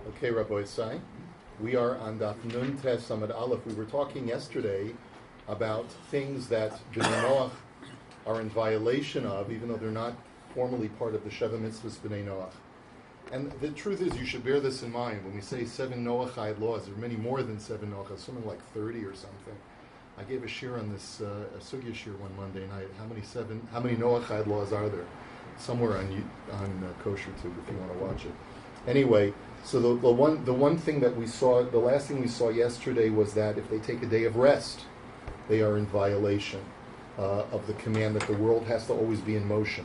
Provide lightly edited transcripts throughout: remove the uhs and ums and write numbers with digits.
Okay, Rabbi Sai, we are on Daf Nun Tes Amud Aleph. We were talking yesterday about things that bnei Noach are in violation of, even though they're not formally part of the Sheva Mitzvahs bnei Noach. And the truth is, you should bear this in mind. When we say 7 Noachide laws, there are many more than 7 Noachide, something like 30 or something. I gave a shir on this, a sugya shir one Monday night. How many Noachide laws are there? Somewhere on Kosher Tube, if you want to watch it. Anyway, so the one thing that we saw, the last thing we saw yesterday was that if they take a day of rest, they are in violation of the command that the world has to always be in motion.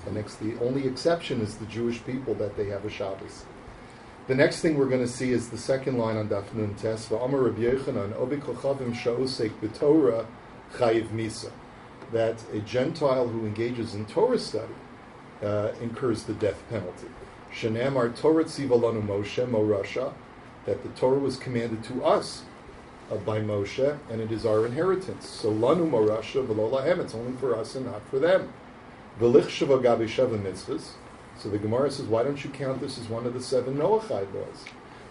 The only exception is the Jewish people, that they have a Shabbos. The next thing we're going to see is the second line on Daf Nun Tes. V'amar Rabbi Yochanan, Obi kochavim sha'osek b'Torah chayiv misa. That a Gentile who engages in Torah study incurs the death penalty. Shenamar Torah tziva lanu Moshe morasha, that the Torah was commanded to us by Moshe, and it is our inheritance. So lanu morasha v'lo lahem, it's only for us and not for them. V'lich shava gabi sheva mitzvahs. So the Gemara says, why don't you count this as one of the 7 Noachide laws?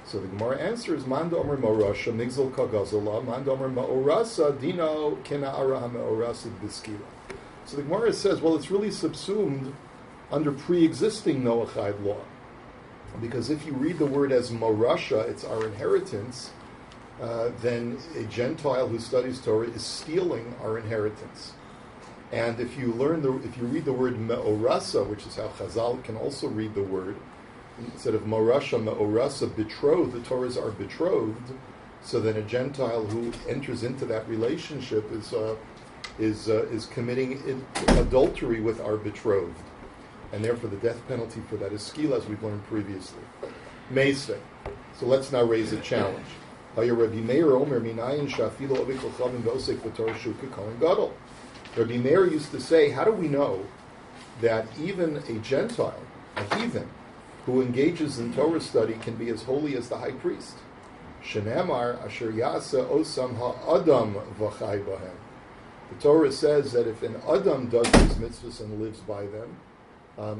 So the Gemara answers, Man domer morasha migzal kagazala, man domer ma'orasa dino kena araha ma'orasa biskila. So the Gemara says, well, it's really subsumed under pre-existing Noachide law. Because if you read the word as morasha, it's our inheritance, then a Gentile who studies Torah is stealing our inheritance. And if you read the word me'orasa, which is how Chazal can also read the word, instead of morasha, me'orasa, betrothed, the Torahs are betrothed, so then a Gentile who enters into that relationship is committing adultery with our betrothed. And therefore the death penalty for that is skila, as we've learned previously. Meiseh. So let's now raise a challenge. Rabbi Meir Omer minayin shafilo obi kochavim v'osek b'torah shuka kohen gadol. Rabbi Meir used to say, how do we know that even a Gentile, a heathen, who engages in Torah study can be as holy as the high priest? Shenamar asher yasa osam ha'adam v'chai bahem. The Torah says that if an Adam does these mitzvahs and lives by them,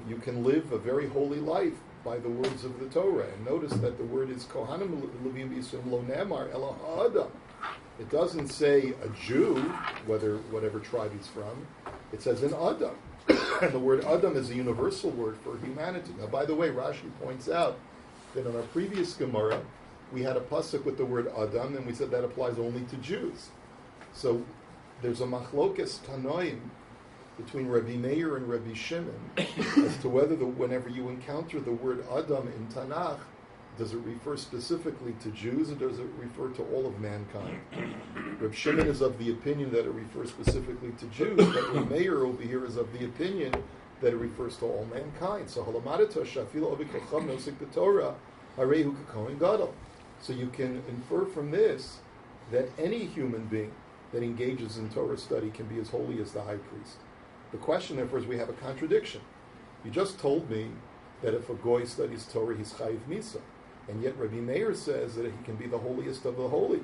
you can live a very holy life by the words of the Torah. And notice that the word is Kohanim Levim Yisrael Lo Nemar Ela Ha'adam. It doesn't say a Jew, whatever tribe he's from. It says an Adam. And the word Adam is a universal word for humanity. Now, by the way, Rashi points out that in our previous Gemara, we had a pasuk with the word Adam, and we said that applies only to Jews. So there's a machlokes tanoim between Rabbi Meir and Rabbi Shimon as to whether whenever you encounter the word Adam in Tanakh, does it refer specifically to Jews or does it refer to all of mankind? Rabbi Shimon is of the opinion that it refers specifically to Jews, but Rabbi Meir over here is of the opinion that it refers to all mankind. So So you can infer from this that any human being that engages in Torah study can be as holy as the high priest. The question, therefore, is we have a contradiction. You just told me that if a goy studies Torah, he's chayiv misa. And yet Rabbi Meir says that he can be the holiest of the holy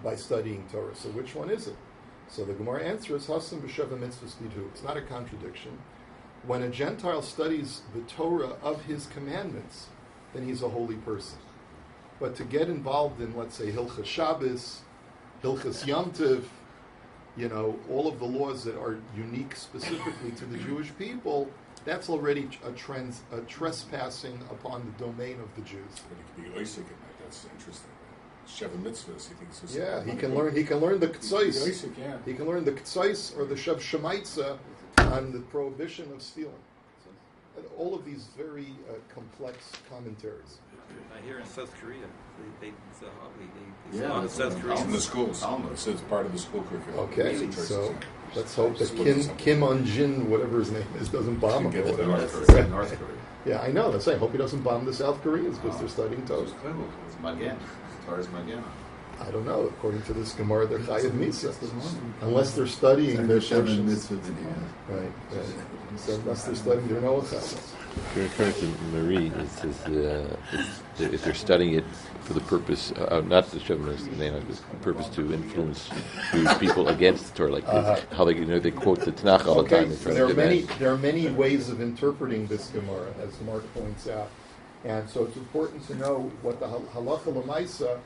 by studying Torah. So which one is it? So the Gemara answers, Hasan b'sheva mitzvahs bidhu. It's not a contradiction. When a Gentile studies the Torah of his commandments, then he's a holy person. But to get involved in, let's say, Hilchas Shabbos, Hilchas Yom Tov, all of the laws that are unique specifically to the Jewish people, that's already a trespassing upon the domain of the Jews. But he could be Oisik in that. That's interesting. Sheva mitzvahs, he thinks. Yeah, he can learn the K'tzais. Yeah. He can learn the K'tzais or the Shev Shemaitza on the prohibition of stealing. And all of these very complex commentaries. I hear in South Korea, it's a hobby. They Yeah, in South Korea. It's in the schools. It's part of the school curriculum. Okay, so let's hope that Kim Un-jin, whatever his name is, doesn't bomb him. Get to North Korea. Yeah, I know. That's right. I hope he doesn't bomb the South Koreans because they're studying Torah. It's Magen. Torah's Magen. I don't know. According to this Gemara, they're chayiv misa, unless they're studying their portions. Right. So unless they're studying their Noachide. According to Marie, it says if they're studying it for the purpose, not the purpose to influence Jewish people against the Torah, like how they quote the Tanakh all the time. So there are many ways of interpreting this Gemara, as Mark points out. And so it's important to know what the halacha l'maisa,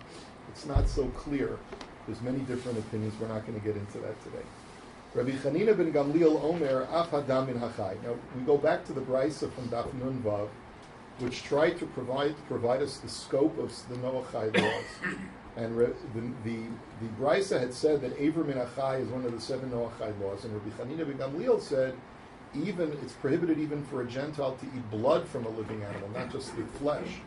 it's not so clear. There's many different opinions. We're not going to get into that today. Rabbi Chanina ben Gamliel Omer, Af Hadam min Hachai. Now, we go back to the Brisa from Daf Nun Vav, which tried to provide us the scope of the Noachai laws. And the Brisa had said that Aver min Hachai is one of the 7 Noachai laws, and Rabbi Chanina ben Gamliel said it's prohibited even for a Gentile to eat blood from a living animal, not just the flesh.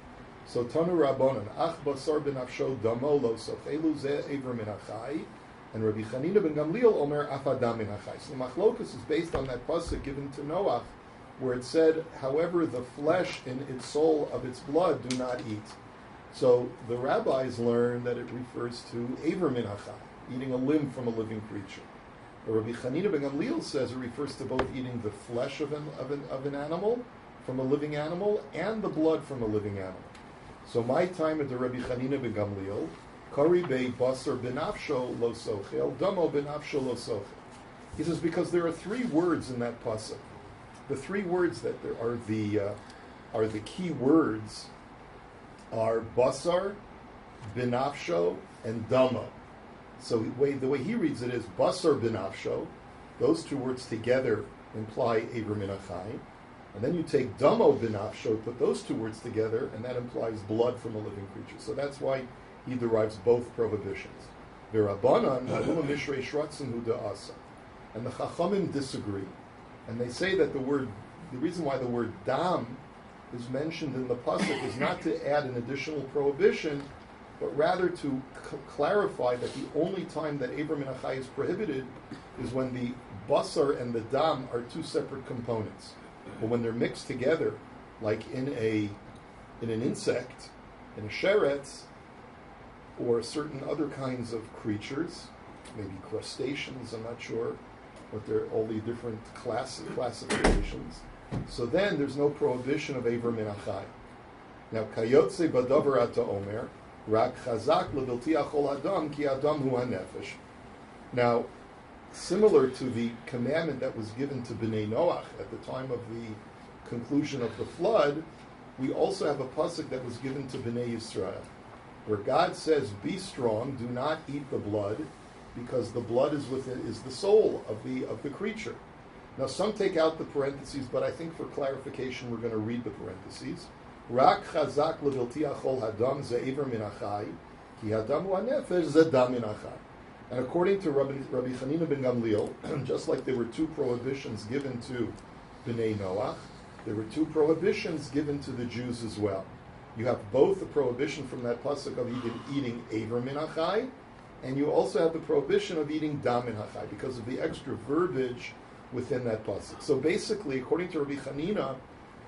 So Tanu Rabbanan, Ach basar benafsho damo lo sochelu ze Aver min Hachai, and Rabbi Chanina ben Gamliel Omer Af Hadam min Hachai. So the machlokus is based on that pasuk given to Noach, where it said, however, the flesh in its soul of its blood do not eat. So the rabbis learn that it refers to Aver min Hachai, eating a limb from a living creature. But Rabbi Chanina ben Gamliel says it refers to both eating the flesh of an animal, from a living animal, and the blood from a living animal. So my time at the Rabbi Chanina ben Gamliel, Kari be basar benafsho lo sochel, damo benafsho lo sochel. He says because there are 3 words in that pasuk. The 3 words that there are the key words are basar, benafsho, and damo. So the way he reads it is basar benafsho. Those 2 words together imply Aver min Hachai. And then you take damo benafsho, put those 2 words together, and that implies blood from a living creature. So that's why he derives both prohibitions. V'Rabbanan ha'ula mishrei shratzin hu da'asa. And the Chachamim disagree. And they say that the reason why the word dam is mentioned in the pasuk is not to add an additional prohibition, but rather to clarify that the only time that Aver min Hachai is prohibited is when the basar and the dam are 2 separate components. But when they're mixed together, like in an insect, in a sheretz, or certain other kinds of creatures, maybe crustaceans, I'm not sure, but they're all the different classifications. So then there's no prohibition of Aver min Hachai. Now, kayotze badavar ata omer, rak chazak levilti achol adam ki adam hu hanefesh. Now, similar to the commandment that was given to bnei Noach at the time of the conclusion of the flood, we also have a pasuk that was given to bnei Yisrael, where God says, "Be strong, do not eat the blood, because the blood is the soul of the creature." Now, some take out the parentheses, but I think for clarification, we're going to read the parentheses. Rak chazak levilti achol hadam ze Aver min Hachai, ki hadam hu hanefesh ze dam min Hachai. And according to Rabbi Chanina ben Gamliel, just like there were 2 prohibitions given to bnei Noach, there were 2 prohibitions given to the Jews as well. You have both the prohibition from that pasuk of eating Aver min Hachai, and you also have the prohibition of eating dam min Hachai because of the extra verbiage within that pasuk. So basically, according to Rabbi Chanina,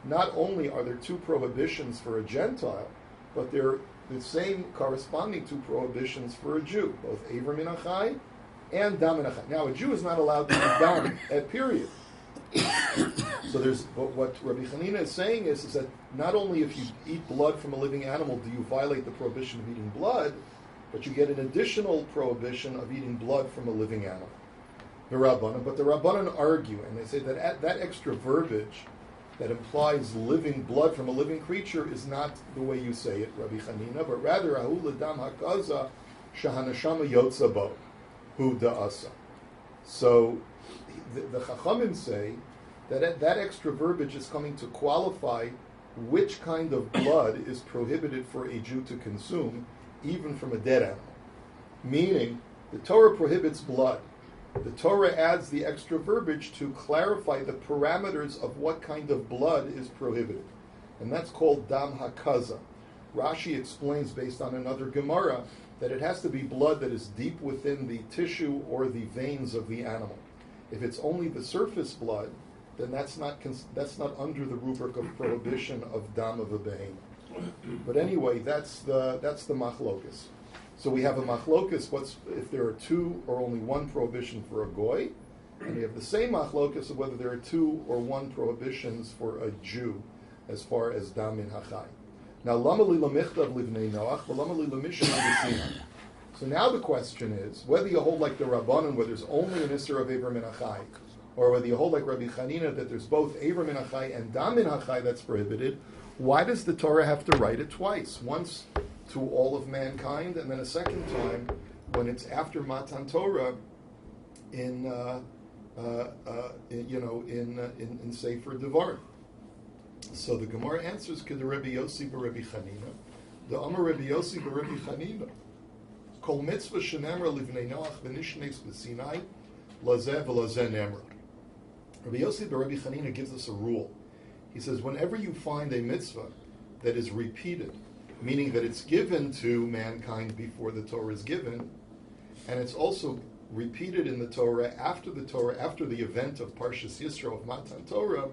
not only are there 2 prohibitions for a Gentile, but they're the same corresponding 2 prohibitions for a Jew, both Aver min Hachai and dam min Hachai. Now, a Jew is not allowed to eat dam at period. So what Rabbi Chanina is saying is that not only if you eat blood from a living animal do you violate the prohibition of eating blood, but you get an additional prohibition of eating blood from a living animal. But the Rabbanan argue, and they say that that extra verbiage that implies living blood from a living creature is not the way you say it, Rabbi Chanina, but rather ahu l'dam hakaza shahanashama yotza bo hu da'asa. So the Chachamim say that that extra verbiage is coming to qualify which kind of blood is prohibited for a Jew to consume, even from a dead animal. Meaning, the Torah prohibits blood. The Torah adds the extra verbiage to clarify the parameters of what kind of blood is prohibited. And that's called dam hakaza. Rashi explains, based on another Gemara, that it has to be blood that is deep within the tissue or the veins of the animal. If it's only the surface blood, then that's not under the rubric of prohibition of dam of a behemoth. But anyway, that's the machlokus. So we have a machlokus, if there are 2 or only 1 prohibition for a goy, and we have the same machlokus of whether there are 2 or 1 prohibitions for a Jew as far as dam min hachai. Now, lama li lamichtav livnei Noach, v'lama li lamishon l'sinai. So now the question is, whether you hold like the Rabbanan, where there's only an Isser of Aver min Hachai, or whether you hold like Rabbi Chanina that there's both Eivor min hachai and Dam min hachai that's prohibited, why does the Torah have to write it twice? Once to all of mankind, and then a second time when it's after Matan Torah in Sefer Devarim. So the Gemara answers, "Ked Rabbi Yossi b'Rabbi Chanina, the Amar Rabbi Yossi b'Rabbi Chanina, Kol mitzvah shenemra livnei Noach v'nishnes b'Sinai, lazeh v'lazeh nemra." Rabbi Yossi b'Rabbi Chanina gives us a rule. He says, whenever you find a mitzvah that is repeated, meaning that it's given to mankind before the Torah is given, and it's also repeated in the Torah, after the event of Parshas Yisro of Matan Torah,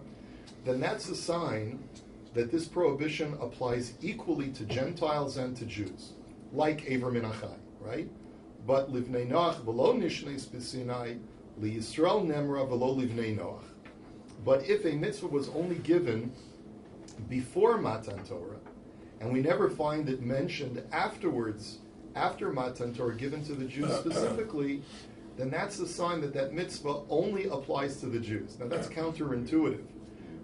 then that's a sign that this prohibition applies equally to Gentiles and to Jews, like Eivor min hachai, right? But livnei Noach v'lo nishnes b'Sinai, li Yisrael nemra v'lo livnei Noach. But if a mitzvah was only given before Matan Torah, and we never find it mentioned afterwards, after Matan Torah, given to the Jews specifically, then that's a sign that that mitzvah only applies to the Jews. Now that's counterintuitive,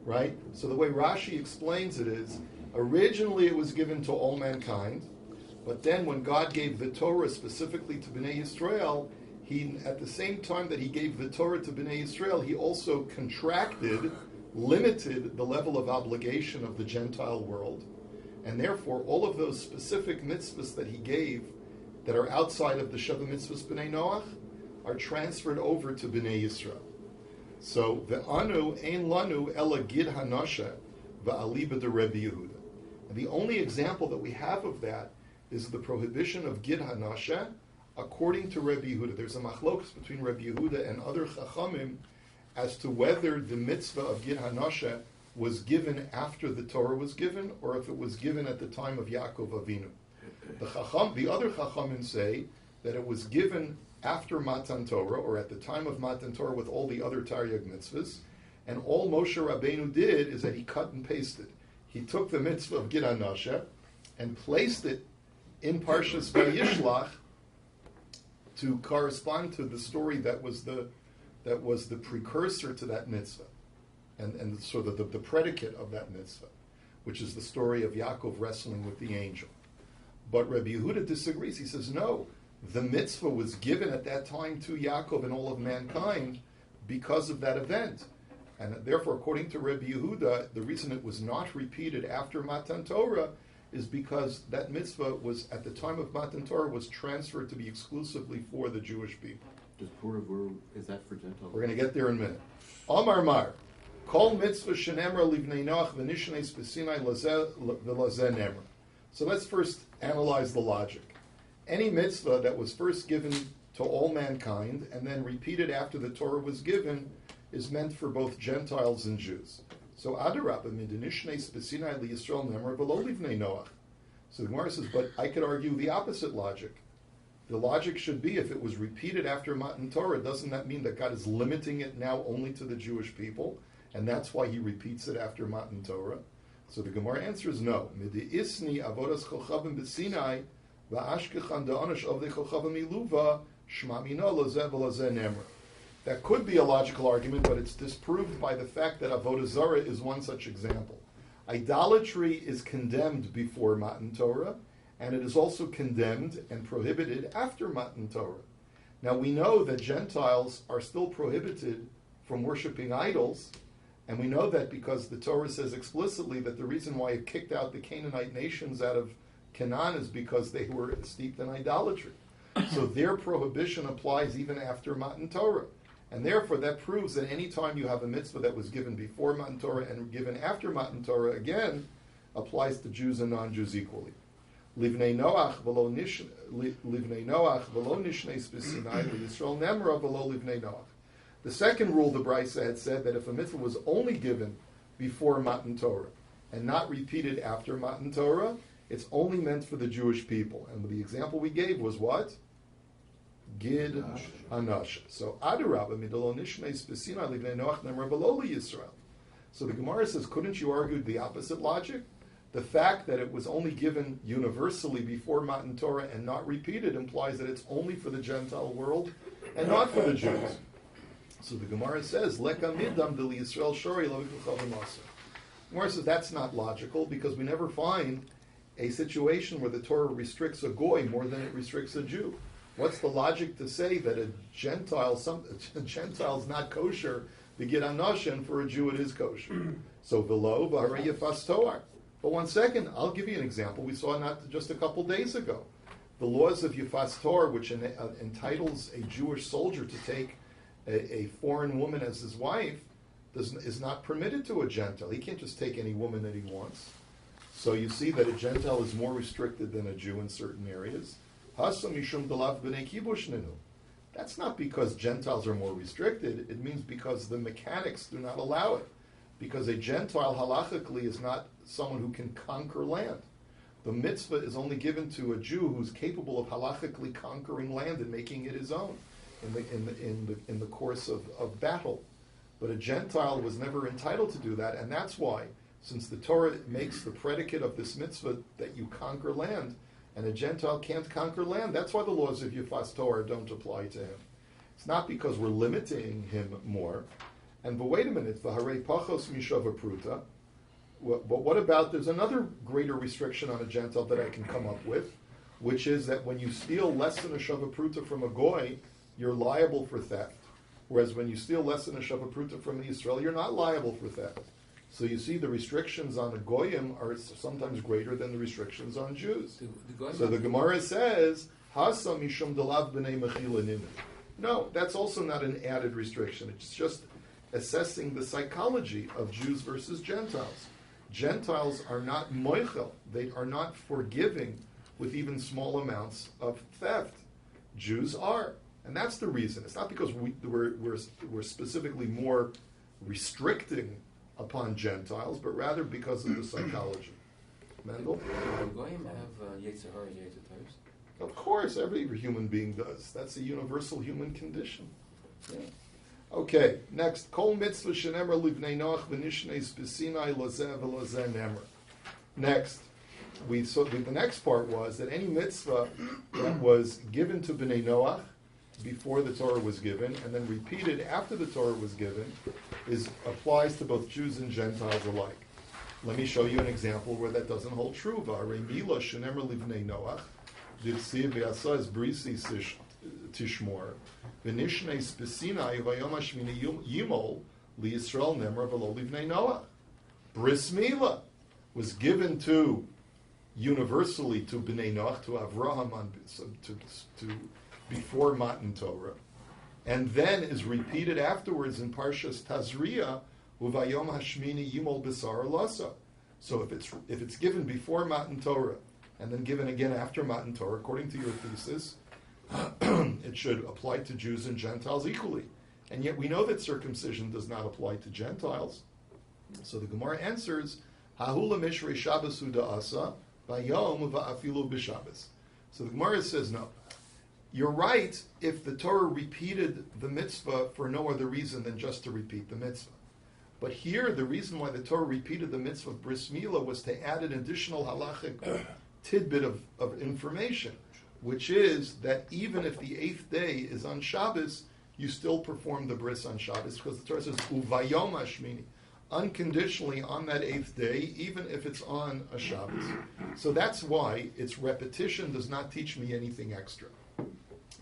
right? So the way Rashi explains it is, originally it was given to all mankind, but then when God gave the Torah specifically to Bnei Yisrael, he, at the same time that he gave the Torah to Bnei Yisrael, he also limited the level of obligation of the Gentile world. And therefore, all of those specific mitzvahs that he gave that are outside of the Sheva mitzvahs Bnei Noach are transferred over to Bnei Yisrael. So, ve'anu ein lanu ela gid hanasha va'aliba de Rebbe Yehuda. And the only example that we have of that is the prohibition of gid hanasha according to Rebbe Yehuda. There's a machlokas between Rebbe Yehuda and other chachamim as to whether the mitzvah of gid hanasha was given after the Torah was given, or if it was given at the time of Yaakov Avinu. The other chachamim say that it was given after Matan Torah, or at the time of Matan Torah with all the other Taryag mitzvahs, and all Moshe Rabbeinu did is that he cut and pasted. He took the mitzvah of Gid HaNasha and placed it in Parshas Vayishlach to correspond to the story that was the precursor to that mitzvah, and sort of the predicate of that mitzvah, which is the story of Yaakov wrestling with the angel. But Rabbi Yehuda disagrees. He says, no, the mitzvah was given at that time to Yaakov and all of mankind because of that event. And therefore, according to Rabbi Yehuda, the reason it was not repeated after Matan Torah is because that mitzvah was, at the time of Matan Torah, was transferred to be exclusively for the Jewish people. Is that for Gentiles? We're going to get there in a minute. Amar Mar, Kol mitzvah shenemra livnei Noach v'nishnes b'Sinai v'lazeh nemra. So let's first analyze the logic. Any mitzvah that was first given to all mankind and then repeated after the Torah was given is meant for both Gentiles and Jews. So Adarabba midinishnes b'Sinai liyisrael nemra v'lo livnei Noach. So the Gemara says, but I could argue the opposite logic. The logic should be, if it was repeated after Matan Torah, doesn't that mean that God is limiting it now only to the Jewish people? And that's why he repeats it after Matan Torah? So the Gemara answers no. Midi-isni avodas chochavim b'Sinai va'ashkechan da'anash avdei chochavim iluva shmamina lazeh v'lazeh nemra. That could be a logical argument, but it's disproved by the fact that avodah-zarah is one such example. Idolatry is condemned before Matan Torah, and it is also condemned and prohibited after Matan Torah. Now we know that Gentiles are still prohibited from worshiping idols, and we know that because the Torah says explicitly that the reason why it kicked out the Canaanite nations out of Canaan is because they were steeped in idolatry. So their prohibition applies even after Matan Torah. And therefore that proves that any time you have a mitzvah that was given before Matan Torah and given after Matan Torah, again, applies to Jews and non-Jews equally. Livnei Noach v'lo nishnes b'Sinai liyisrael nemra v'lo livnei Noach. The second rule, the Brisa had said that if a mitzvah was only given before Matan Torah and not repeated after Matan Torah, it's only meant for the Jewish people. And the example we gave was what? Gid Hanasha. So Adarabba midolo nishnes b'Sinai livnei Noach nemra v'lo liyisrael. So the Gemara says, couldn't you argue the opposite logic? The fact that it was only given universally before Matan Torah and not repeated implies that it's only for the Gentile world and not for the Jews. So the Gemara says, Leka midam de Yisrael shori lo v'kuchav masa. Gemara says that's not logical because we never find a situation where the Torah restricts a goy more than it restricts a Jew. What's the logic to say that a Gentile's not kosher to get anashin, for a Jew it is kosher? So v'lo v'harei yefas toar. But one second, I'll give you an example. We saw not just a couple days ago. The laws of Yefas Torah, which entitles a Jewish soldier to take a foreign woman as his wife, is not permitted to a Gentile. He can't just take any woman that he wants. So you see that a Gentile is more restricted than a Jew in certain areas. Hasa mishum delav b'nei kibush ninu. That's not because Gentiles are more restricted. It means because the mechanics do not allow it. Because a Gentile halachically is not someone who can conquer land. The mitzvah is only given to a Jew who's capable of halachically conquering land and making it his own in the course of battle. But a Gentile was never entitled to do that, and that's why, since the Torah makes the predicate of this mitzvah that you conquer land, and a Gentile can't conquer land, that's why the laws of Yefas Torah don't apply to him. It's not because we're limiting him more. But wait a minute, v'harei pachos mishava pruta. But what about, there's another greater restriction on a Gentile that I can come up with, which is that when you steal less than a shava pruta from a goy, you're liable for theft. Whereas when you steal less than a shava pruta from an Israel, you're not liable for theft. So you see the restrictions on the goyim are sometimes greater than the restrictions on Jews. So the Gemara says, Hasa mishum delav b'nei mechila ninu. No, that's also not an added restriction. It's just assessing the psychology of Jews versus Gentiles. Gentiles are not moichel. They are not forgiving with even small amounts of theft. Jews are. And that's the reason. It's not because we're specifically more restricting upon Gentiles, but rather because of the psychology. Mendel? Do Goyim have Yetzer Hara, Yetzer Tov? Of course, every human being does. That's a universal human condition. Yeah. Okay, next. Kol mitzvah shenemer livnei Noach v'nishnei spesinai lozeh v'lozeh nemer. Next, the next part was that any mitzvah that was given to bnei Noach before the Torah was given, and then repeated after the Torah was given, applies to both Jews and Gentiles alike. Let me show you an example where that doesn't hold true. V'harei mila shenemer livnei Noach d'chsiv v'yasa es brisi tishmor v'nishnei spesinai v'yom hashmini yimol liYisrael nemer v'lo livnei Noach. Bris Milah was given to universally to Bnei Noach, to Avraham, to before Matan Torah, and then is repeated afterwards in Parshas Tazria, Uvayom Hashmini Yimol B'Sar Lasa. So if it's given before Matan Torah and then given again after Matan Torah, according to your thesis, it should apply to Jews and Gentiles equally. And yet we know that circumcision does not apply to Gentiles. So the Gemara answers, Hahula Mishrei Shabbos Da'asa Vayom Va'afilu B'Shabbos. So the Gemara says no. You're right if the Torah repeated the mitzvah for no other reason than just to repeat the mitzvah. But here, the reason why the Torah repeated the mitzvah of Bris Milah was to add an additional halachic tidbit of information, which is that even if the 8th day is on Shabbos, you still perform the bris on Shabbos, because the Torah says, Uvayom Hashmini, unconditionally on that 8th day, even if it's on a Shabbos. So that's why its repetition does not teach me anything extra.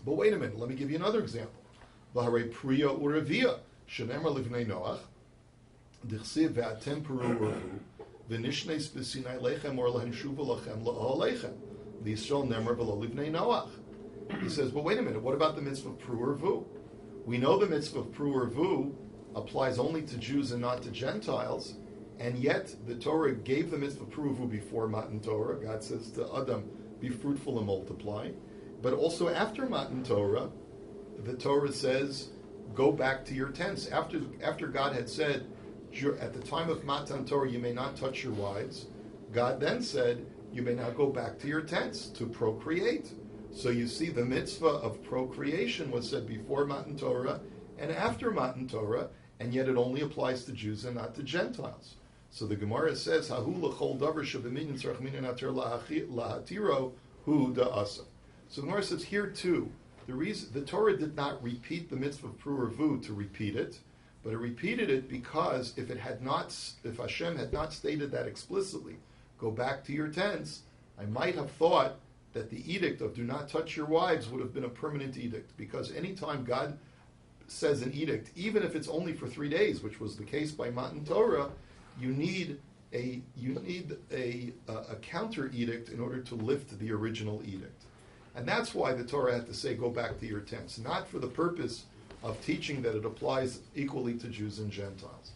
But wait a minute, let me give you another example. V'harei priya u'revia, shenemar livnei Noach, d'chsiv ve'atem peru urvu, v'nishnei spesinai lechem or lehem shuva lachem la'ol lechem, l'Yisrael nemar v'lo livnei Noach. He says, but wait a minute, what about the mitzvah of pru urvu? We know the mitzvah of pru urvu applies only to Jews and not to Gentiles, and yet the Torah gave the mitzvah of pru urvu before Matan Torah. God says to Adam, be fruitful and multiply. But also after Matan Torah, the Torah says, go back to your tents. After God had said, at the time of Matan Torah, you may not touch your wives, God then said, you may now go back to your tents to procreate. So you see, the mitzvah of procreation was said before Matan Torah and after Matan Torah, and yet it only applies to Jews and not to Gentiles. So the Gemara says, Hahu l'chol davar shebeminyan tzarech minyan ater lahatiro hu da'asa. So the Gemara says here too, the Torah did not repeat the mitzvah of pru'ervu to repeat it, but it repeated it because if Hashem had not stated that explicitly, go back to your tents, I might have thought that the edict of do not touch your wives would have been a permanent edict, because anytime God says an edict, even if it's only for 3 days, which was the case by Matan Torah, you need a counter edict in order to lift the original edict. And that's why the Torah had to say, go back to your tents, not for the purpose of teaching that it applies equally to Jews and Gentiles.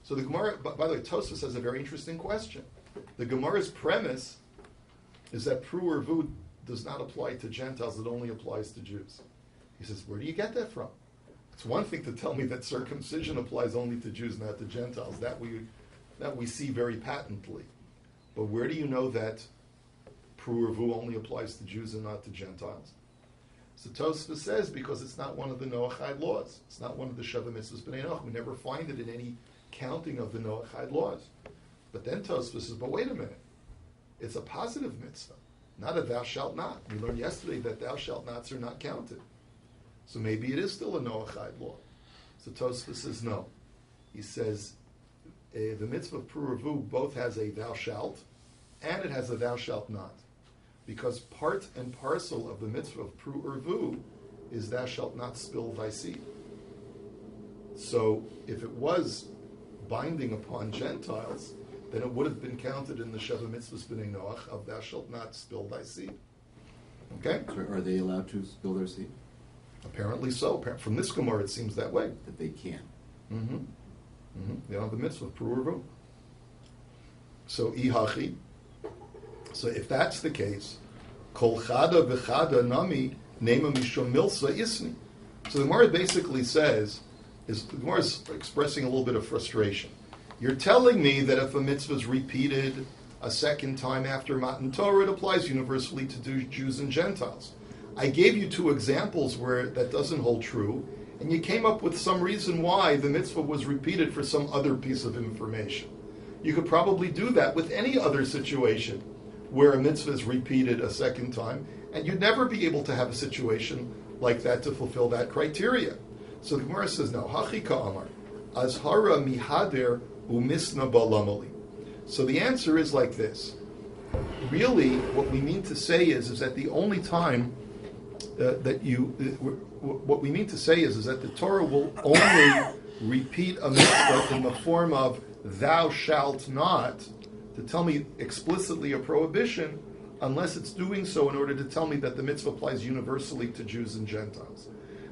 So the Gemara, by the way, Tosfos has a very interesting question. The Gemara's premise is that pru'ervu does not apply to Gentiles, it only applies to Jews. He says, where do you get that from? It's one thing to tell me that circumcision applies only to Jews, not to Gentiles. That we see very patently. But where do you know that pru'ervu only applies to Jews and not to Gentiles? So Tosfos says, because it's not one of the Noachide laws. It's not one of the Sheva mitzvahs b'nai Noach. We never find it in any counting of the Noachide laws. But then Tosfos says, but wait a minute. It's a positive mitzvah, not a thou shalt not. We learned yesterday that thou shalt nots are not counted. So maybe it is still a Noachide law. So Tosfos says no. He says the mitzvah of pru'ervu both has a thou shalt and it has a thou shalt not. Because part and parcel of the mitzvah of pru'ervu is thou shalt not spill thy seed. So if it was binding upon Gentiles, then it would have been counted in the Sheva mitzvahs b'nai Noach of thou shalt not spill thy seed. Okay? So are they allowed to spill their seed? Apparently so. From this Gemara it seems that way. That they can. Mm-hmm. Mm-hmm. They don't have the mitzvah of pru'ervu. So ihachi. So if that's the case, kol chada v'chada nami nema mishum milsa isni. So the Gemara basically says, the Gemara is expressing a little bit of frustration. You're telling me that if a mitzvah is repeated a second time after Matan Torah, it applies universally to Jews and Gentiles. I gave you 2 examples where that doesn't hold true, and you came up with some reason why the mitzvah was repeated for some other piece of information. You could probably do that with any other situation where a mitzvah is repeated a second time, and you'd never be able to have a situation like that to fulfill that criteria. So the Gemara says, no, hachi ka'amar, azhara mihader umisna balamali. So the answer is like this. Really, what we mean to say is that the only time what we mean to say is that the Torah will only repeat a mitzvah in the form of thou shalt not, to tell me explicitly a prohibition, unless it's doing so in order to tell me that the mitzvah applies universally to Jews and Gentiles.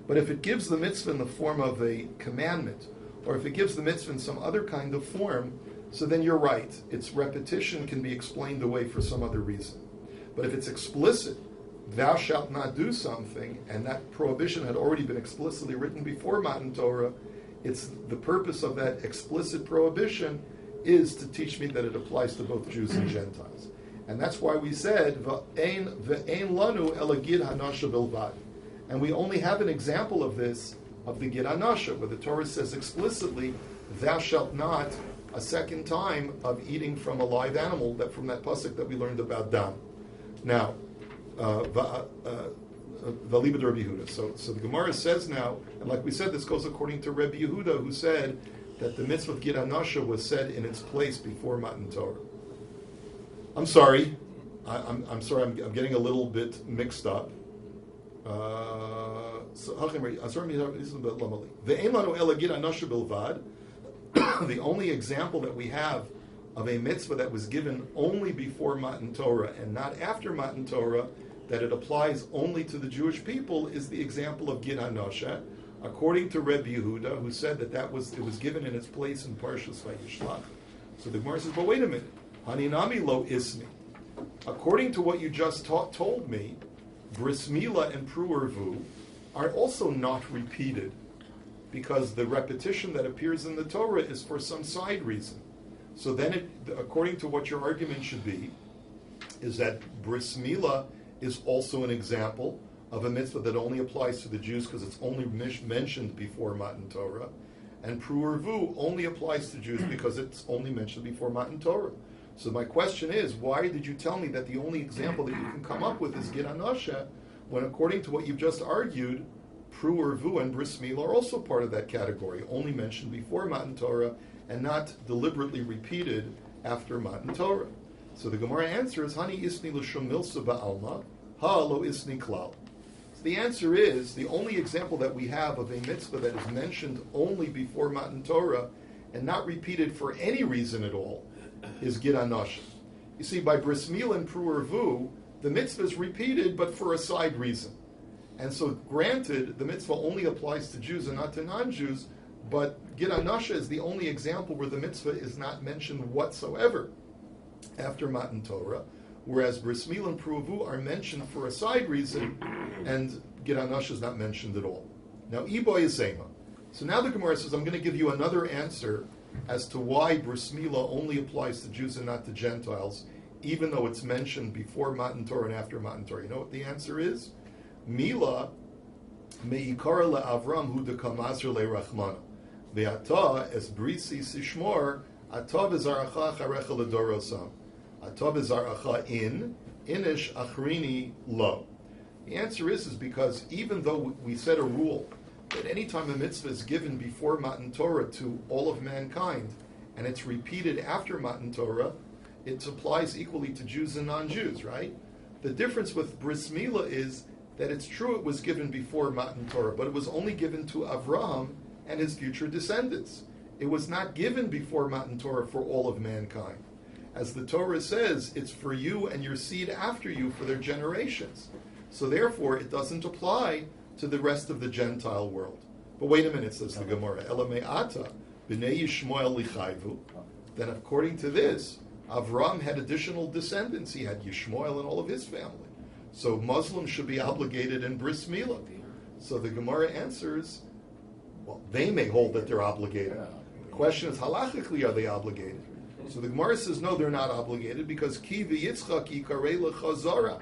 But if it gives the mitzvah in the form of a commandment, or if it gives the mitzvah in some other kind of form, so then you're right. Its repetition can be explained away for some other reason. But if it's explicit, thou shalt not do something, and that prohibition had already been explicitly written before Matan Torah, it's the purpose of that explicit prohibition is to teach me that it applies to both Jews and Gentiles. And that's why we said, V'ein lanu ela gid hanasha bilvad. And we only have an example of this, of the gid hanasha, where the Torah says explicitly, thou shalt not, a second time of eating from a live animal, that from that pasuk that we learned about dam. Now, V'alibad Rabbi Yehuda. So the Gemara says now, and like we said, this goes according to Rabbi Yehuda, who said that the mitzvah of Gid Hanasha was said in its place before Matan Torah. I'm sorry. I'm sorry. I'm getting a little bit mixed up. The only example that we have of a mitzvah that was given only before Matan Torah and not after Matan Torah, that it applies only to the Jewish people, is the example of Gid Hanasha, according to Rabbi Yehuda, who said that it was given in its place in Parshas Vayishlach. So the Gemara says, but wait a minute, Haninami lo ismi. According to what you just told me, Bris Milah and pru'ervu are also not repeated, because the repetition that appears in the Torah is for some side reason. So then, according to what your argument should be, is that Bris Milah is also an example of a mitzvah that only applies to the Jews because it's only mentioned before Matan Torah, and pru'ervu only applies to Jews because it's only mentioned before Matan Torah. So my question is, why did you tell me that the only example that you can come up with is Gid Hanasha, when according to what you've just argued, Pru Urvu and Bris Milah are also part of that category, only mentioned before Matan Torah and not deliberately repeated after Matan Torah. So the Gemara answer is, Hani isni l'shum milsa ba'alma, ha lo isni klal. So the answer is, the only example that we have of a mitzvah that is mentioned only before Matan Torah and not repeated for any reason at all is Gid HaNashim. You see, by Bris Milah and Pru Urvu, the mitzvah is repeated, but for a side reason. And so, granted, the mitzvah only applies to Jews and not to non-Jews, but Gid HaNashim is the only example where the mitzvah is not mentioned whatsoever after Matan Torah, whereas Bris Milah and Pru Urvu are mentioned for a side reason, and Gid HaNashim is not mentioned at all. Now, Iboy is Zema. So now the Gemara says, I'm going to give you another answer as to why Bris Milah only applies to Jews and not to Gentiles, even though it's mentioned before Matan Torah and after Matan Torah. You know what the answer is? Mila me'ikara le'avram hu dekamazir le'rachmana. Ve'ata es brisi sishmor ata v'zaracha acharecha l'dorosam. Ata v'zaracha inish achrini lo. The answer is because even though we set a rule that any time a mitzvah is given before Matan Torah to all of mankind, and it's repeated after Matan Torah, it applies equally to Jews and non-Jews, right? The difference with Bris Milah is that it's true it was given before Matan Torah, but it was only given to Avraham and his future descendants. It was not given before Matan Torah for all of mankind. As the Torah says, it's for you and your seed after you for their generations. So therefore, it doesn't apply to the rest of the Gentile world. But wait a minute, says the Gemara, Elame'ata, b'nei Yishmael lichayvu. Then according to this, Avram had additional descendants. He had Yishmael and all of his family. So Muslims should be obligated in Bris Milah. So the Gemara answers, well, they may hold that they're obligated. The question is, halachically, are they obligated? So the Gemara says, no, they're not obligated because Ki v'Yitzchak yikarei l'chazara.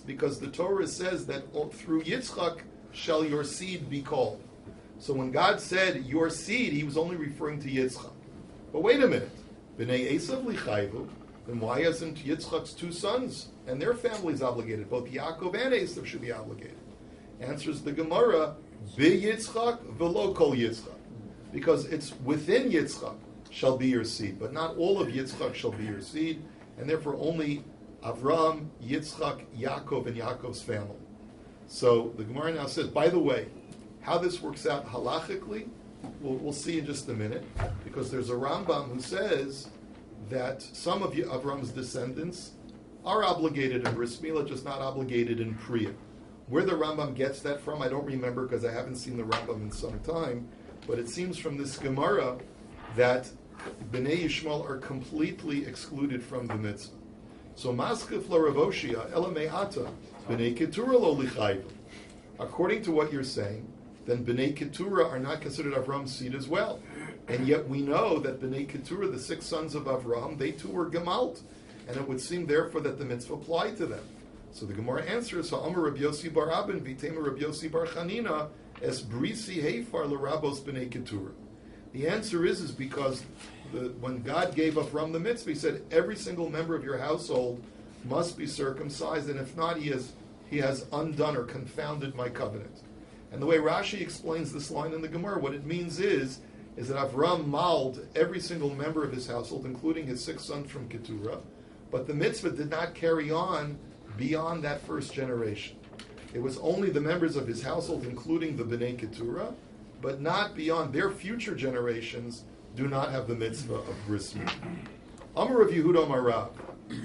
Because the Torah says that through Yitzchak shall your seed be called. So when God said your seed, he was only referring to Yitzchak. But wait a minute. B'nei Esav lichayvu, then why isn't Yitzchak's two sons and their families obligated? Both Yaakov and Esav should be obligated. Answers the Gemara, Yitzchak v'lo kol Yitzchak. Because it's within Yitzchak shall be your seed, but not all of Yitzchak shall be your seed, and therefore only Avram, Yitzchak, Yaakov, and Yaakov's family. So the Gemara now says, by the way, how this works out halachically, we'll see in just a minute, because there's a Rambam who says that some of Avram's descendants are obligated in Bris Milah, just not obligated in Priya. Where the Rambam gets that from, I don't remember because I haven't seen the Rambam in some time, but it seems from this Gemara that Bnei Yishmael are completely excluded from the mitzvah. So Maskef la Rav Oshia, Ela Me'ata, Bnei Keturah lo lichayvu. According to what you're saying, then Bnei Keturah are not considered Avram's seed as well. And yet we know that Bnei Keturah, the 6 sons of Avram, they too were Gemalt. And it would seem therefore that the mitzvah applied to them. So the Gemara answers, Ha'amar Rabbi Yossi bar Abin, V'tema Rabbi Yossi bar Chanina, Es brisi heifar l'rabos Bnei Keturah. The answer is because when God gave Avram the mitzvah, he said, every single member of your household must be circumcised, and if not, he has undone or confounded my covenant. And the way Rashi explains this line in the Gemara, what it means is that Avram mauled every single member of his household, including his 6 sons from Keturah, but the mitzvah did not carry on beyond that first generation. It was only the members of his household, including the Bnei Keturah, but not beyond. Their future generations do not have the mitzvah of Bris Milah. Amar Rav Yehuda Amar Rav,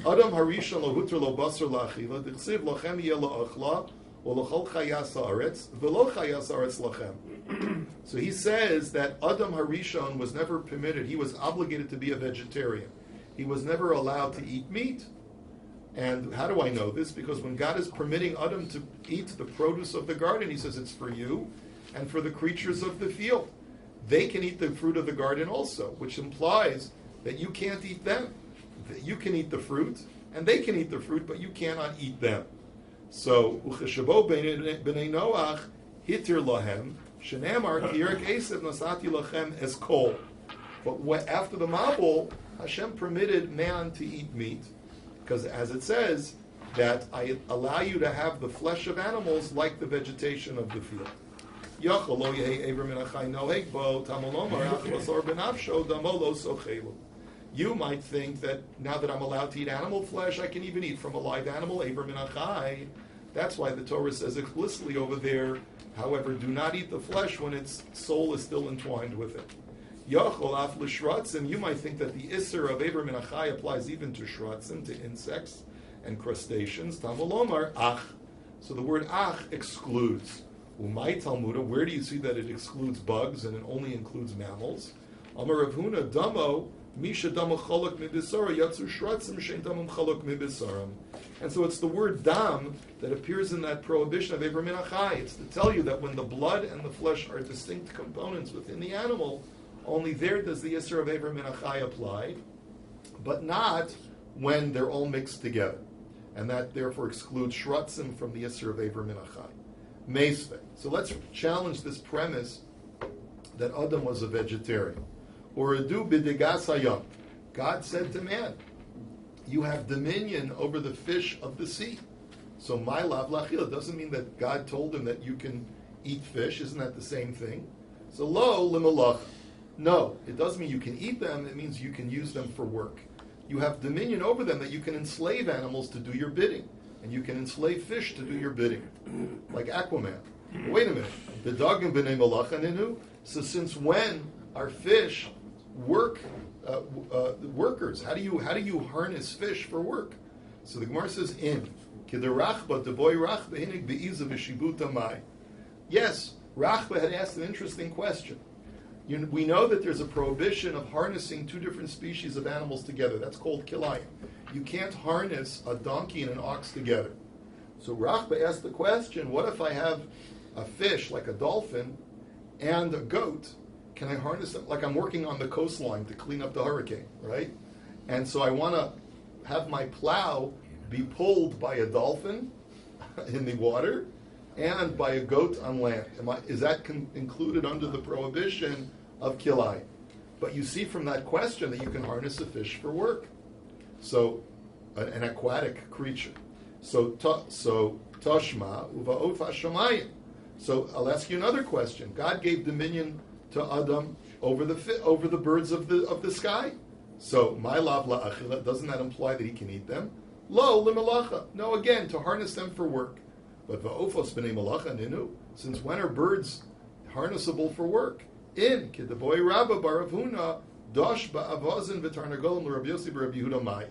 Adam harishon lo huter lo basar la'achila, d'chsiv lachem yeh la'achla, o l'chol chayas ha'aretz, v'lo chayas ha'aretz lachem. So he says that Adam harishon was never permitted, he was obligated to be a vegetarian. He was never allowed to eat meat. And how do I know this? Because when God is permitting Adam to eat the produce of the garden, he says it's for you and for the creatures of the field. They can eat the fruit of the garden also, which implies that you can't eat them. That you can eat the fruit, and they can eat the fruit, but you cannot eat them. So, Ucheshabo b'nei Noach hitir lahem, shenamar kirek esev nasati lachem es kol. But after the Mabul, Hashem permitted man to eat meat, because as it says, that I allow you to have the flesh of animals like the vegetation of the field. You might think that now that I'm allowed to eat animal flesh, I can even eat from a live animal. That's why the Torah says explicitly over there, however, do not eat the flesh when its soul is still entwined with it. And you might think that the Isser of Eber min Achai applies even to shratzim, to insects and crustaceans. Tamalomar, ach. So the word ach excludes. Umay Talmuda, where do you see that it excludes bugs and it only includes mammals? Amar Rav Huna, damo, misha damo cholok mibisara, yatsu shratzim, shein damum cholok mibisaram. And so it's the word dam that appears in that prohibition of Eber min Achai. It's to tell you that when the blood and the flesh are distinct components within the animal, only there does the Yisr of Eber min Achai apply, but not when they're all mixed together. And that therefore excludes shratzim from the Yisr of Eber min Achai. Meisve. So let's challenge this premise that Adam was a vegetarian. Uradu bidigas hayam. God said to man, you have dominion over the fish of the sea. So my lav lachil doesn't mean that God told him that you can eat fish. Isn't that the same thing? So lo limalach. No, it doesn't mean you can eat them. It means you can use them for work. You have dominion over them, that you can enslave animals to do your bidding. And you can enslave fish to do your bidding. Like Aquaman. Wait a minute. The dog and bnei malacha ninu. So since when are fish workers? How do you harness fish for work? So the Gemara says in. Yes, Rachba had asked an interesting question. We know that there's a prohibition of harnessing two different species of animals together. That's called kilayim. You can't harness a donkey and an ox together. So Rachba asked the question, what if I have a fish like a dolphin and a goat? Can I harness them? Like I'm working on the coastline to clean up the hurricane, right? And so I want to have my plow be pulled by a dolphin in the water and by a goat on land. Is that included under the prohibition of kilai? But you see from that question that you can harness a fish for work. So, an aquatic creature. So tashma uva'of hashamayim. So I'll ask you another question. God gave dominion to Adam over the birds of the sky. So my lav la'achila, doesn't that imply that he can eat them? Lo limalacha. No, again, to harness them for work. But va'ofos b'nei malacha ninu. Since when are birds harnessable for work? In kidaboy Rabba bar Rav Huna dosh ba'avazin v'tarnagolim l'Rabbi Yossi b'Rabbi Yehuda mai.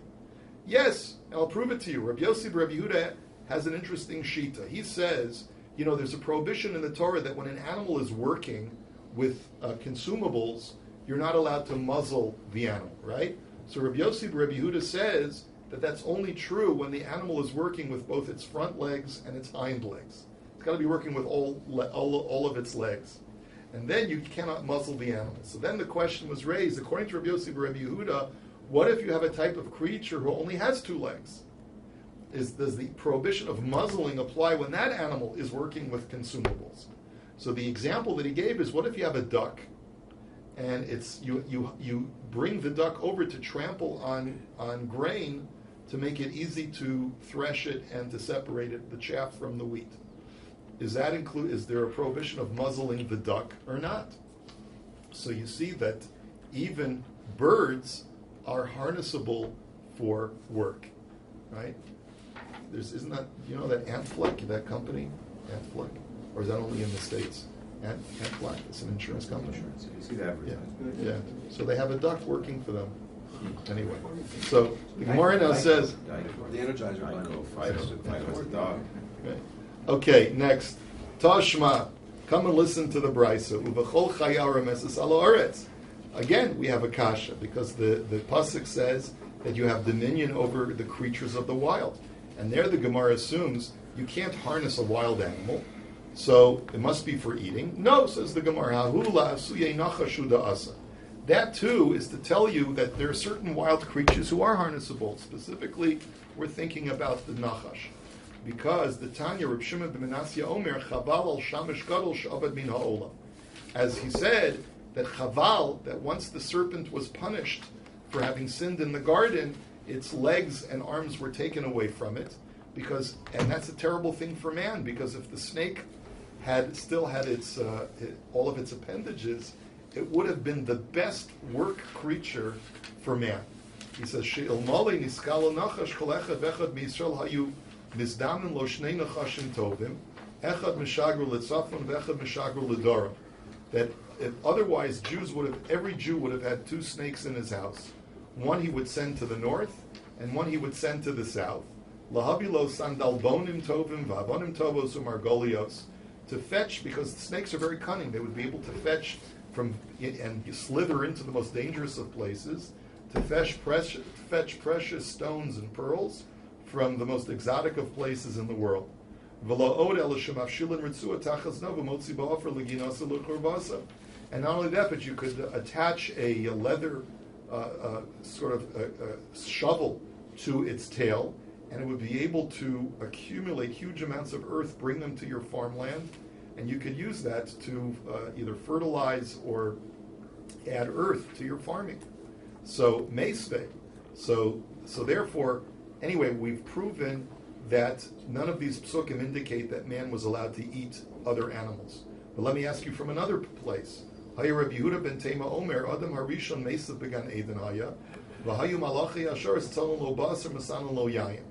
Yes, I'll prove it to you. Rabbi Yossi b'Rabbi Yehuda has an interesting shita. He says, there's a prohibition in the Torah that when an animal is working with consumables, you're not allowed to muzzle the animal, right? So Rabbi Yossi b'Rabbi Yehuda says that that's only true when the animal is working with both its front legs and its hind legs. It's got to be working with all of its legs. And then you cannot muzzle the animal. So then the question was raised, according to Rabbi Yossi b'Rabbi Yehuda, what if you have a type of creature who only has two legs? Does the prohibition of muzzling apply when that animal is working with consumables? So the example that he gave is, what if you have a duck, and you bring the duck over to trample on grain to make it easy to thresh it and to separate it, the chaff from the wheat? Is there a prohibition of muzzling the duck or not? So you see that even birds are harnessable for work, right? Isn't that, that Antfleck, that company, Antfleck, or is that only in the States? Antfleck, it's an insurance company. You see that advertisement? Yeah. So they have a duck working for them. Anyway, so the Gemara now says. The Energizer Bunny fights the dog. Okay, next. Tashma, come and listen to the Brisa. Uvachol chayara mesas ala aretz. Again, we have a kasha because the pasuk says that you have dominion over the creatures of the wild, and there the Gemara assumes you can't harness a wild animal, so it must be for eating. No, says the Gemara. Hahula asuye nachashuda asa. That too is to tell you that there are certain wild creatures who are harnessable. Specifically, we're thinking about the nachash. Because the Tanya, Reb Shimon ben Menasya Omer, Chaval al Shamish Gadol Shavad min ha'olam. As he said, that Chaval, that once the serpent was punished for having sinned in the garden, its legs and arms were taken away from it. and that's a terrible thing for man, because if the snake still had all of its appendages, it would have been the best work creature for man. He says, "She'ilmale niskal nachash kol echad vechad miYisrael hayu mizdamin lo shnei nachashim tovim, echad mishagru litzafon vechad mishagru lidoram." That otherwise every Jew would have had two snakes in his house. One he would send to the north, and one he would send to the south. Lahabilo sandalbonim tovim va'avonim tovos umargolios, to fetch, because the snakes are very cunning. They would be able to fetch from and slither into the most dangerous of places, to fetch precious stones and pearls from the most exotic of places in the world. And not only that, but you could attach a leather sort of a shovel to its tail, and it would be able to accumulate huge amounts of earth, bring them to your farmland, and you could use that to either fertilize or add earth to your farming. So, meisve. So therefore, anyway, we've proven that none of these psukim indicate that man was allowed to eat other animals. But let me ask you from another place. Hayu Rabbi Yehuda ben Tema Omer, Adam Harishon Meisav began Eden Haya, V'hayu Malachi Asher Tzalon Lo Basar Masanon Lo Yayim.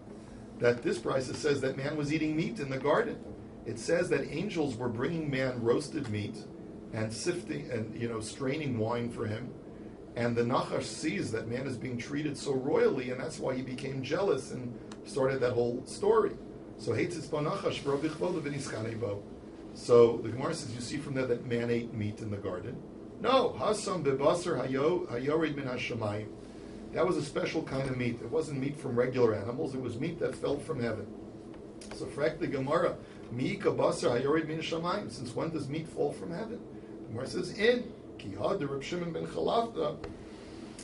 That this brisa says that man was eating meat in the garden. It says that angels were bringing man roasted meat and sifting and straining wine for him. And the Nachash sees that man is being treated so royally, and that's why he became jealous and started that whole story. So So the Gemara says, you see from there that man ate meat in the garden. No, Hasam bebasar hayorid min hashamayim. That was a special kind of meat. It wasn't meat from regular animals. It was meat that fell from heaven. So frak the Gemara, miika basar hayorid min hashamayim. Since when does meat fall from heaven? The Gemara says, in ki had Reb Shimon ben Chalafta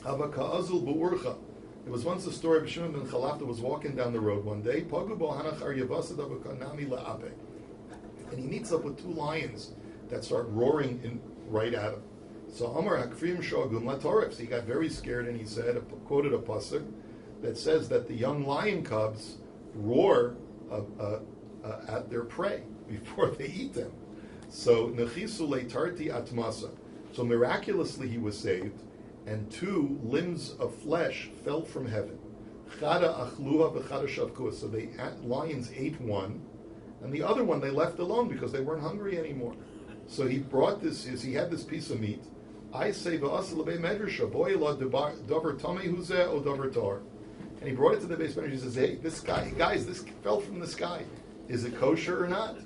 hava ka'azul bu'urcha. There was once a story of Shimon ben Chalafta was walking down the road one day, pagu bo hanachar yavasad avakanami la'ape. And he meets up with two lions that start roaring right at him. So Amar Hakfrim Shogum Latoref. So he got very scared, and he quoted a pasuk that says that the young lion cubs roar at their prey before they eat them. So Nechisu Leitarti Atmasa. So miraculously he was saved, and two limbs of flesh fell from heaven. Chada achluha v'chada shavkuha. So the lions ate one, and the other one they left alone because they weren't hungry anymore. So he brought he had this piece of meat. I say v'asel lebei medrasha boy la davar tamei huzeh o davar tar. And he brought it to the base medrash. He says, "Hey, this fell from the sky. Is it kosher or not?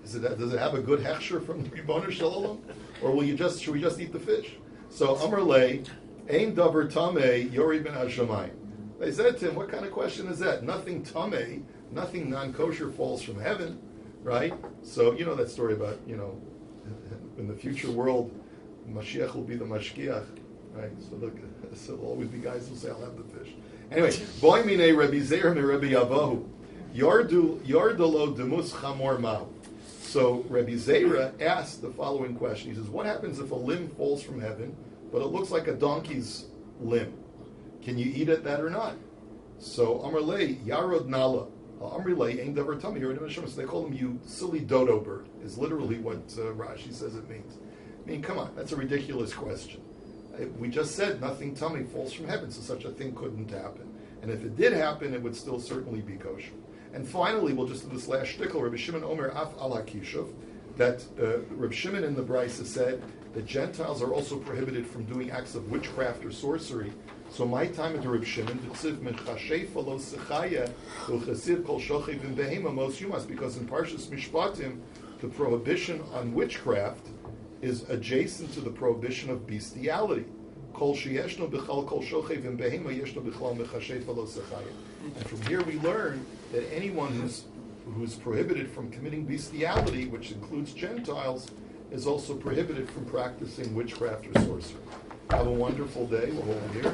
Does it have a good hechsher from the Ribono Shel Olam, or should we just eat the fish?" So Amar lei ein davar tamei yorid ben hashamayim. They said to him, "What kind of question is that? Nothing tamei, nothing non-kosher falls from heaven, right?" So you know that story about in the future world, Mashiach will be the mashkiach, right? So there'll always be guys who say, "I'll have the fish." Anyway, boy mine Rabbi Zeir me Rabbi Avohu yardalo demus chamor mau. So Rabbi Zeira asked the following question. He says, "What happens if a limb falls from heaven, but it looks like a donkey's limb? Can you eat it that or not?" So Amrlei Yarod Nala. Amrlei Ein Davar Tami. So they call him "you silly dodo bird." Is literally what Rashi says it means. I mean, come on, that's a ridiculous question. We just said nothing tummy falls from heaven, so such a thing couldn't happen. And if it did happen, it would still certainly be kosher. And finally, we'll just do this last shtickle. Rabbi Shimon Omer Af Ala Kishuv, that Rabbi Shimon in the Brisa said that Gentiles are also prohibited from doing acts of witchcraft or sorcery. So my time at Rabbi Shimon, because in Parshas Mishpatim, the prohibition on witchcraft is adjacent to the prohibition of bestiality. And from here we learn that anyone who's prohibited from committing bestiality, which includes Gentiles, is also prohibited from practicing witchcraft or sorcery. Have a wonderful day. We'll hold it here.